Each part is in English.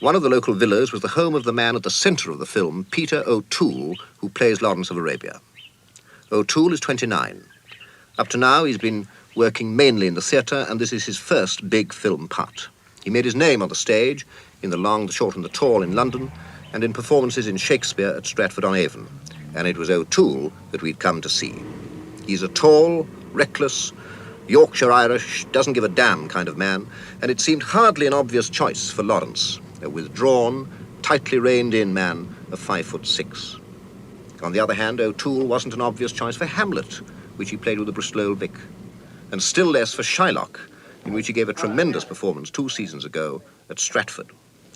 One of the local villas was the home of the man at the centre of the film, PETER O Toole, who plays Lawrence of Arabia. O'Toole is 29. Up to now, he's been working mainly in the theatre, and this is his first big film part. He made his name on the stage, in The Long, the Short and the Tall in London, and in performances in Shakespeare at Stratford-on-Avon. And it was O'Toole that we'd come to see. He's a tall, reckless, Yorkshire Irish, doesn't give a damn kind of man, and it seemed hardly an obvious choice for Lawrence, a withdrawn, tightly reined-in man of 5'6". On the other hand, O'Toole wasn't an obvious choice for Hamlet, which he played with the Bristol Old Vic, and still less for Shylock, in which he gave a tremendous performance 2 seasons ago at Stratford.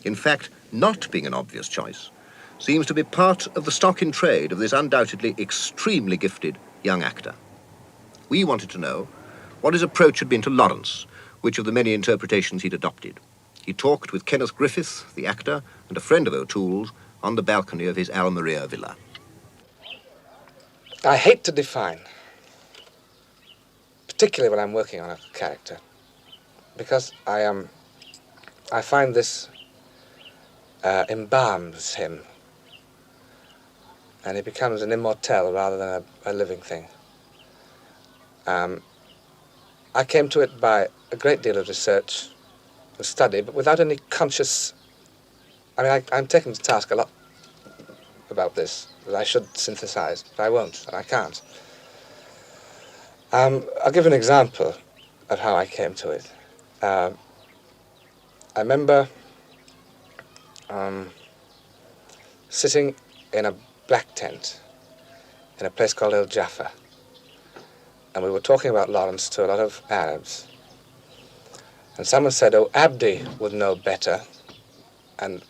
In fact, not being an obvious choice seems to be part of the stock in trade of this undoubtedly extremely gifted young actor. We wanted to know what his approach had been to Lawrence, which of the many interpretations he'd adopted. He talked with Kenneth Griffith, the actor, and a friend of O'Toole's, on the balcony of his Almeria villa. I hate to define, particularly when I'm working on a character, because I find this embalms him, and he becomes an immortal rather than a living thing. I came to it by a great deal of research and study, but without any conscious... I mean, I'm taken to task a lot about this, that I should synthesize, but I won't, and I can't. I'll give an example of how I came to it. I remember sitting in a black tent in a place called El Jaffa, and we were talking about Lawrence to a lot of Arabs. And someone said, "Oh, Abdi would know better," and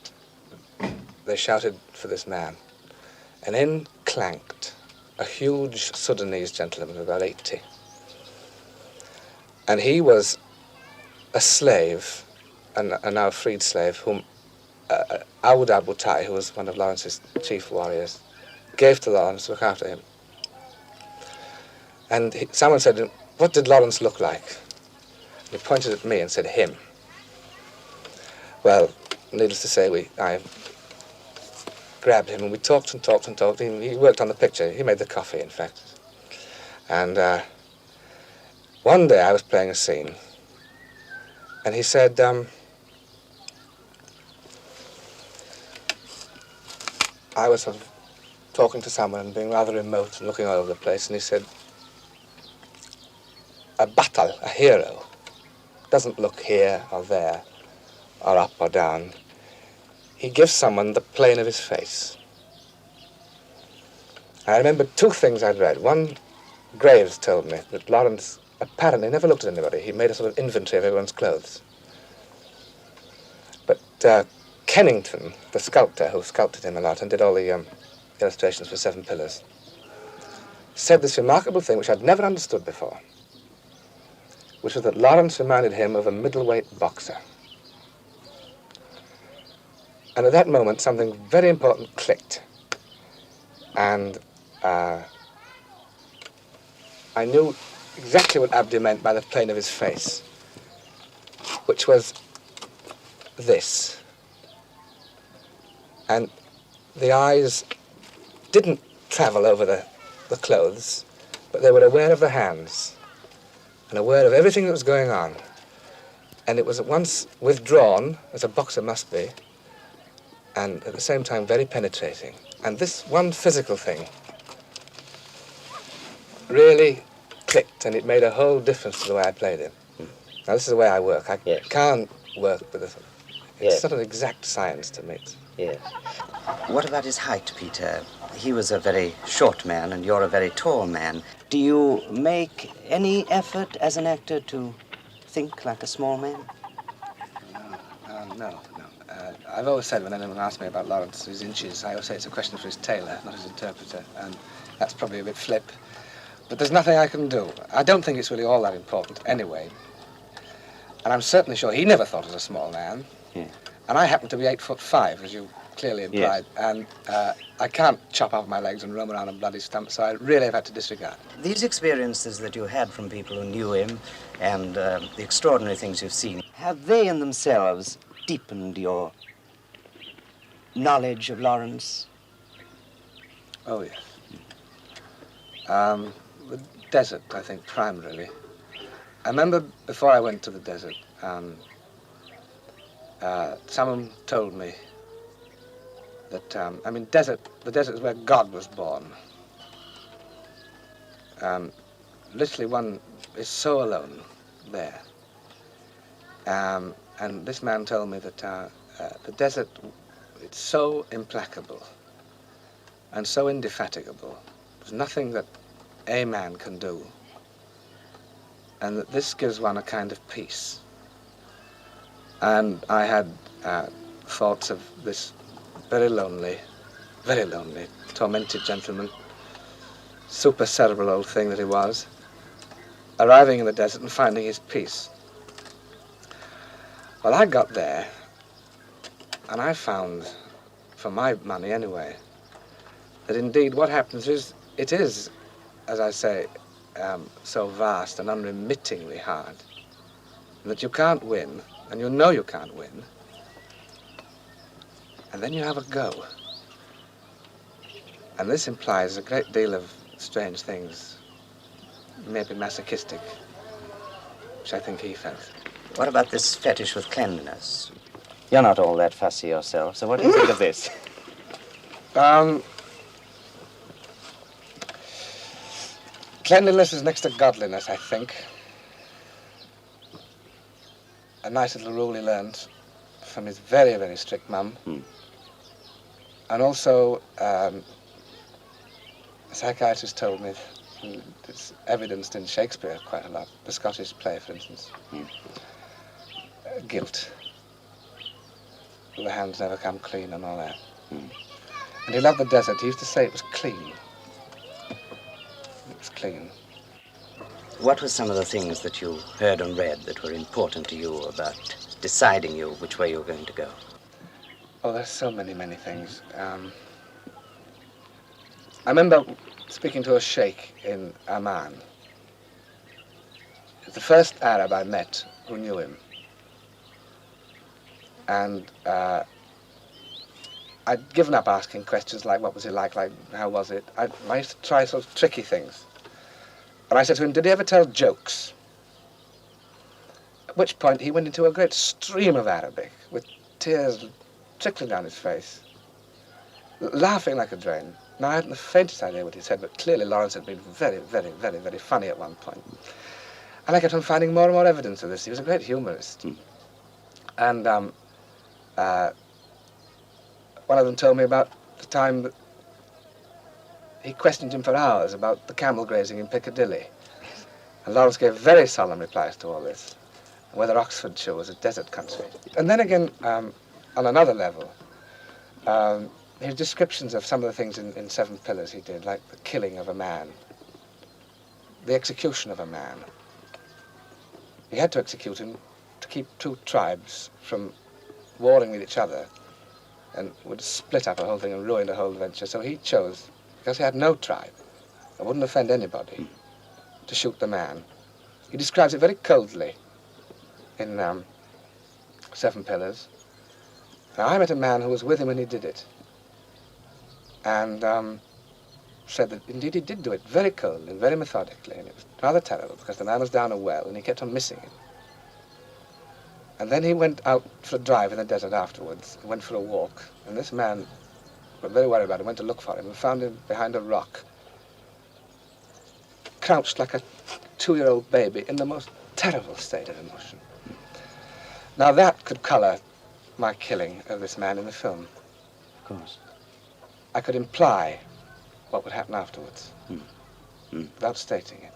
they shouted for this man. And in clanked a huge Sudanese gentleman of about 80. And he was a slave, a now freed slave, whom Aoud Abu Tai, who was one of Lawrence's chief warriors, gave to Lawrence to look after him. And someone said, "What did Lawrence look like?" He pointed at me and said, "Him." Well, needless to say, I grabbed him and we talked and talked and talked. He worked on the picture. He made the coffee, in fact. And one day I was playing a scene, and he said, I was sort of talking to someone and being rather remote and looking all over the place, and he said, "A battle, a hero, doesn't look here or there or up or down. He gives someone the plane of his face." I remember 2 things I'd read. One, Graves told me that Lawrence apparently never looked at anybody. He made a sort of inventory of everyone's clothes. But Kennington, the sculptor who sculpted him a lot and did all the illustrations for 7 Pillars, said this remarkable thing which I'd never understood before, which was that Lawrence reminded him of a middleweight boxer. And at that moment, something very important clicked. And I knew exactly what Abdi meant by the plane of his face, which was this. And the eyes didn't travel over the clothes, but they were aware of the hands and aware of everything that was going on. And it was at once withdrawn, as a boxer must be, and at the same time very penetrating. And this one physical thing really clicked, and it made a whole difference to the way I played it. Now, this is the way I work. I can't work with it. It's not an exact science to me. Yes. What about his height, Peter? He was a very short man, and you're a very tall man. Do you make any effort as an actor to think like a small man? No. I've always said when anyone asks me about Lawrence, his inches, I always say it's a question for his tailor, not his interpreter, and that's probably a bit flip. But there's nothing I can do. I don't think it's really all that important anyway. And I'm certainly sure he never thought as a small man. Yeah. And I happen to be 8'5", as you clearly implied, yes. And I can't chop off my legs and roam around on bloody stumps, so I really have had to disregard. These experiences that you had from people who knew him and the extraordinary things you've seen, have they in themselves deepened your knowledge of Lawrence? Oh, yes. The desert, I think, primarily. I remember before I went to the desert, someone told me that, the desert is where God was born. Literally one is so alone there. And this man told me that the desert, it's so implacable and so indefatigable. There's nothing that a man can do. And that this gives one a kind of peace. And I had thoughts of this very lonely, tormented gentleman, super cerebral old thing that he was, arriving in the desert and finding his peace. Well, I got there, and I found, for my money anyway, that indeed what happens is, it is, as I say, so vast and unremittingly hard, that you can't win, and you know you can't win, and then you have a go. And this implies a great deal of strange things, maybe masochistic, which I think he felt. What about this fetish with cleanliness? You're not all that fussy yourself, so what do you think of this? Cleanliness is next to godliness, I think. A nice little rule he learned from his very, very strict mum. And also, a psychiatrist told me, and it's evidenced in Shakespeare quite a lot, the Scottish play, for instance. Guilt. The hands never come clean and all that. And he loved the desert. He used to say it was clean. It was clean. What were some of the things that you heard and read that were important to you about deciding you which way you were going to go? Oh, there's so many, many things. I remember speaking to a sheikh in Amman. The first Arab I met who knew him. And I'd given up asking questions like, what was he like how was it? I used to try sort of tricky things. And I said to him, did he ever tell jokes? At which point he went into a great stream of Arabic, with tears trickling down his face, laughing like a drain. Now, I hadn't the faintest idea what he said, but clearly Lawrence had been very, very, very, very funny at one point. And I kept on finding more and more evidence of this. He was a great humorist. And one of them told me about the time that he questioned him for hours about the camel grazing in Piccadilly. And Lawrence gave very solemn replies to all this, and whether Oxfordshire was a desert country. And then again, on another level, his descriptions of some of the things in Seven Pillars he did, like the killing of a man, the execution of a man. He had to execute him to keep two tribes from warring with each other, and would split up a whole thing and ruin the whole venture. So he chose, because he had no tribe, and wouldn't offend anybody, to shoot the man. He describes it very coldly in Seven Pillars. Now, I met a man who was with him when he did it, and said that indeed he did do it very coldly and very methodically, and it was rather terrible because the man was down a well and he kept on missing him. And then he went out for a drive in the desert afterwards, and went for a walk, and this man got very worried about him, went to look for him and found him behind a rock, crouched like a 2-year-old baby in the most terrible state of emotion. Now that could colour my killing of this man in the film. Of course. I could imply what would happen afterwards, without stating it.